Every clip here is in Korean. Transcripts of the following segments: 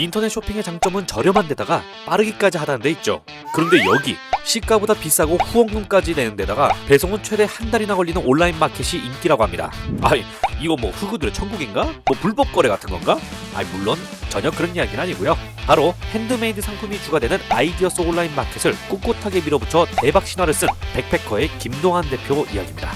인터넷 쇼핑의 장점은 저렴한 데다가 빠르기까지 하다는 데 있죠. 그런데 여기 시가보다 비싸고 후원금까지 내는 데다가 배송은 최대 한 달이나 걸리는 온라인 마켓이 인기라고 합니다. 아이, 이거 뭐 흑우들의 천국인가? 뭐 불법 거래 같은 건가? 물론 전혀 그런 이야기는 아니고요. 바로 핸드메이드 상품이 주가되는 아이디어스 온라인 마켓을 꿋꿋하게 밀어붙여 대박 신화를 쓴 백패커의 김동환 대표 이야기입니다.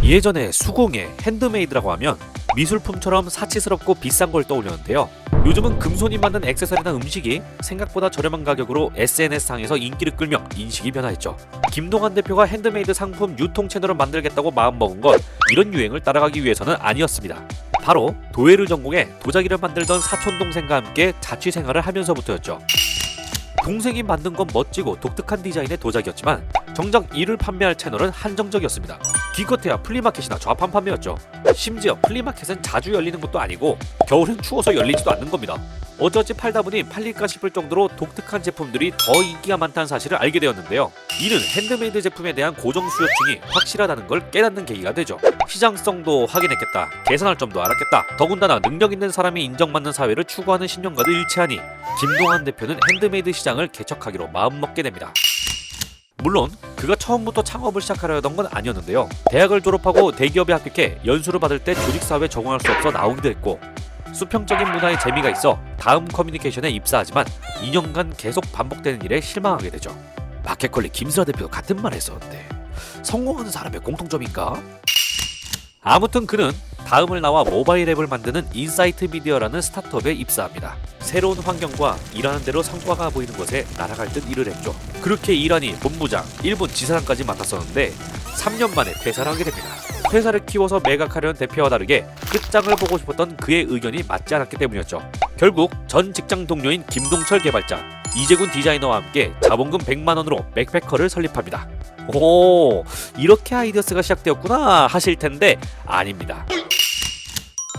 예전에 수공예, 핸드메이드라고 하면 미술품처럼 사치스럽고 비싼 걸 떠올렸는데요. 요즘은 금손이 만든 액세서리나 음식이 생각보다 저렴한 가격으로 SNS상에서 인기를 끌며 인식이 변화했죠. 김동환 대표가 핸드메이드 상품 유통 채널을 만들겠다고 마음먹은 건 이런 유행을 따라가기 위해서는 아니었습니다. 바로 도예를 전공해 도자기를 만들던 사촌동생과 함께 자취생활을 하면서부터였죠. 동생이 만든 건 멋지고 독특한 디자인의 도자기였지만 정작 이를 판매할 채널은 한정적이었습니다. 기껏해야 플리마켓이나 좌판 판매였죠. 심지어 플리마켓은 자주 열리는 것도 아니고 겨울엔 추워서 열리지도 않는 겁니다. 어쩌지 팔다 보니 팔릴까 싶을 정도로 독특한 제품들이 더 인기가 많다는 사실을 알게 되었는데요. 이는 핸드메이드 제품에 대한 고정 수요층이 확실하다는 걸 깨닫는 계기가 되죠. 시장성도 확인했겠다, 개선할 점도 알았겠다, 더군다나 능력 있는 사람이 인정받는 사회를 추구하는 신념과도 일치하니 김동환 대표는 핸드메이드 시장을 개척하기로 마음먹게 됩니다. 물론 그가 처음부터 창업을 시작하려 하던 건 아니었는데요. 대학을 졸업하고 대기업에 합격해 연수를 받을 때 조직사회에 적응할 수 없어 나오기도 했고, 수평적인 문화에 재미가 있어 다음 커뮤니케이션에 입사하지만 2년간 계속 반복되는 일에 실망하게 되죠. 마켓컬리 김수라 대표도 같은 말 했었는데 성공하는 사람의 공통점인가? 아무튼 그는 다음을 나와 모바일 앱을 만드는 인사이트 미디어라는 스타트업에 입사합니다. 새로운 환경과 일하는 대로 성과가 보이는 것에 날아갈 듯 일을 했죠. 그렇게 일하니 본부장, 일본 지사장까지 맡았었는데 3년 만에 퇴사를 하게 됩니다. 회사를 키워서 매각하려는 대표와 다르게 끝장을 보고 싶었던 그의 의견이 맞지 않았기 때문이었죠. 결국 전 직장 동료인 김동철 개발자, 이재군 디자이너와 함께 자본금 100만원으로 백패커를 설립합니다. 오, 이렇게 아이디어스가 시작되었구나 하실 텐데 아닙니다.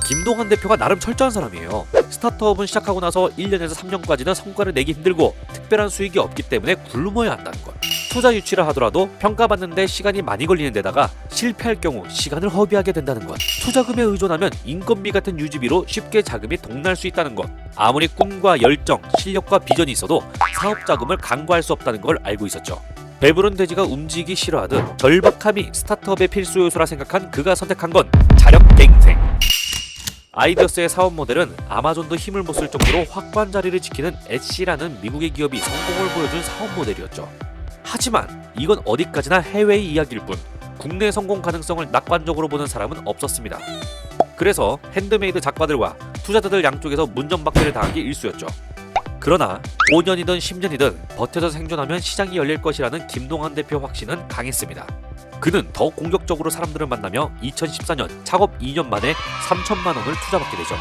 김동환 대표가 나름 철저한 사람이에요. 스타트업은 시작하고 나서 1년에서 3년까지는 성과를 내기 힘들고 특별한 수익이 없기 때문에 굶어야 한다는 것. 투자 유치를 하더라도 평가받는데 시간이 많이 걸리는 데다가 실패할 경우 시간을 허비하게 된다는 것. 투자금에 의존하면 인건비 같은 유지비로 쉽게 자금이 동날 수 있다는 것. 아무리 꿈과 열정, 실력과 비전이 있어도 사업 자금을 강구할 수 없다는 걸 알고 있었죠. 배부른 돼지가 움직이기 싫어하듯 절박함이 스타트업의 필수 요소라 생각한 그가 선택한 건 자력갱생. 아이디어스의 사업 모델은 아마존도 힘을 못 쓸 정도로 확고한 자리를 지키는 엣시라는 미국의 기업이 성공을 보여준 사업 모델이었죠. 하지만 이건 어디까지나 해외의 이야기일 뿐 국내 성공 가능성을 낙관적으로 보는 사람은 없었습니다. 그래서 핸드메이드 작가들과 투자자들 양쪽에서 문전박대를 당하기 일쑤였죠. 그러나 5년이든 10년이든 버텨서 생존하면 시장이 열릴 것이라는 김동환 대표 확신은 강했습니다. 그는 더 공격적으로 사람들을 만나며 2014년 창업 2년 만에 3천만 원을 투자받게 되죠.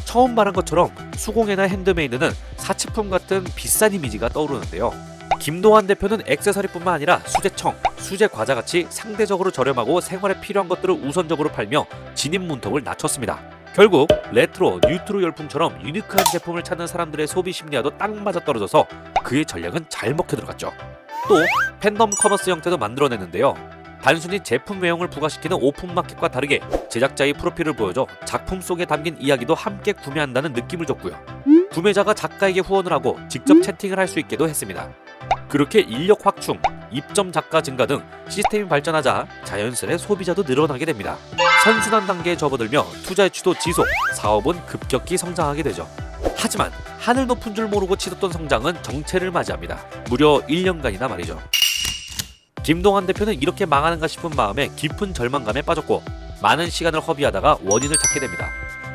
처음 말한 것처럼 수공예나 핸드메이드는 사치품 같은 비싼 이미지가 떠오르는데요. 김동환 대표는 액세서리뿐만 아니라 수제청, 수제과자같이 상대적으로 저렴하고 생활에 필요한 것들을 우선적으로 팔며 진입 문턱을 낮췄습니다. 결국 레트로, 뉴트로 열풍처럼 유니크한 제품을 찾는 사람들의 소비 심리와도 딱 맞아떨어져서 그의 전략은 잘 먹혀 들어갔죠. 또 팬덤 커머스 형태도 만들어냈는데요. 단순히 제품 외형을 부각시키는 오픈마켓과 다르게 제작자의 프로필을 보여줘 작품 속에 담긴 이야기도 함께 구매한다는 느낌을 줬고요. 구매자가 작가에게 후원을 하고 직접 채팅을 할 수 있게도 했습니다. 그렇게 인력 확충, 입점 작가 증가 등 시스템이 발전하자 자연스레 소비자도 늘어나게 됩니다. 선순환 단계에 접어들며 투자 유치도 지속, 사업은 급격히 성장하게 되죠. 하지만 하늘 높은 줄 모르고 치솟던 성장은 정체를 맞이합니다. 무려 1년간이나 말이죠. 김동환 대표는 이렇게 망하는가 싶은 마음에 깊은 절망감에 빠졌고 많은 시간을 허비하다가 원인을 찾게 됩니다.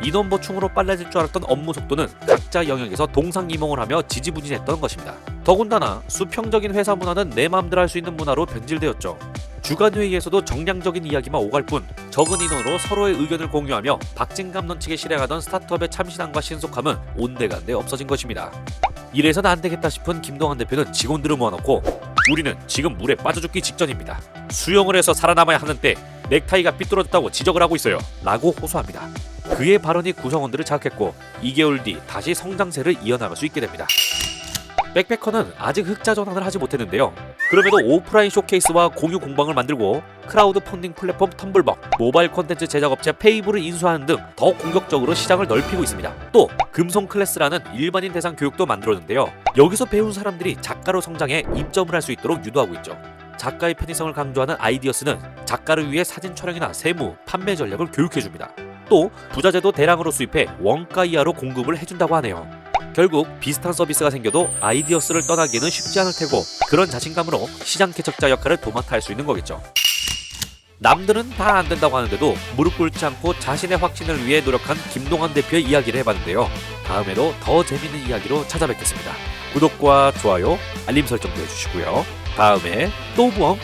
인원 보충으로 빨라질 줄 알았던 업무 속도는 각자 영역에서 동상이몽을 하며 지지부진했던 것입니다. 더군다나 수평적인 회사 문화는 내 마음대로 할 수 있는 문화로 변질되었죠. 주간 회의에서도 정량적인 이야기만 오갈 뿐 적은 인원으로 서로의 의견을 공유하며 박진감 넘치게 실행하던 스타트업의 참신함과 신속함은 온데간데 없어진 것입니다. 이래서는 안 되겠다 싶은 김동환 대표는 직원들을 모아놓고 우리는 지금 물에 빠져 죽기 직전입니다. 수영을 해서 살아남아야 하는 때 넥타이가 삐뚤어졌다고 지적을 하고 있어요. 라고 호소합니다. 그의 발언이 구성원들을 자극했고 2개월 뒤 다시 성장세를 이어나갈 수 있게 됩니다. 백패커는 아직 흑자 전환을 하지 못했는데요. 그럼에도 오프라인 쇼케이스와 공유 공방을 만들고 크라우드 펀딩 플랫폼 텀블벅, 모바일 콘텐츠 제작업체 페이블을 인수하는 등 더 공격적으로 시장을 넓히고 있습니다. 또 금송 클래스라는 일반인 대상 교육도 만들었는데요. 여기서 배운 사람들이 작가로 성장해 입점을 할 수 있도록 유도하고 있죠. 작가의 편의성을 강조하는 아이디어스는 작가를 위해 사진 촬영이나 세무, 판매 전략을 교육해줍니다. 또 부자재도 대량으로 수입해 원가 이하로 공급을 해준다고 하네요. 결국 비슷한 서비스가 생겨도 아이디어스를 떠나기는 쉽지 않을 테고 그런 자신감으로 시장 개척자 역할을 도맡아 할 수 있는 거겠죠. 남들은 다 안 된다고 하는데도 무릎 꿇지 않고 자신의 확신을 위해 노력한 김동완 대표의 이야기를 해봤는데요. 다음에도 더 재밌는 이야기로 찾아뵙겠습니다. 구독과 좋아요, 알림 설정도 해주시고요. 다음에 또 보험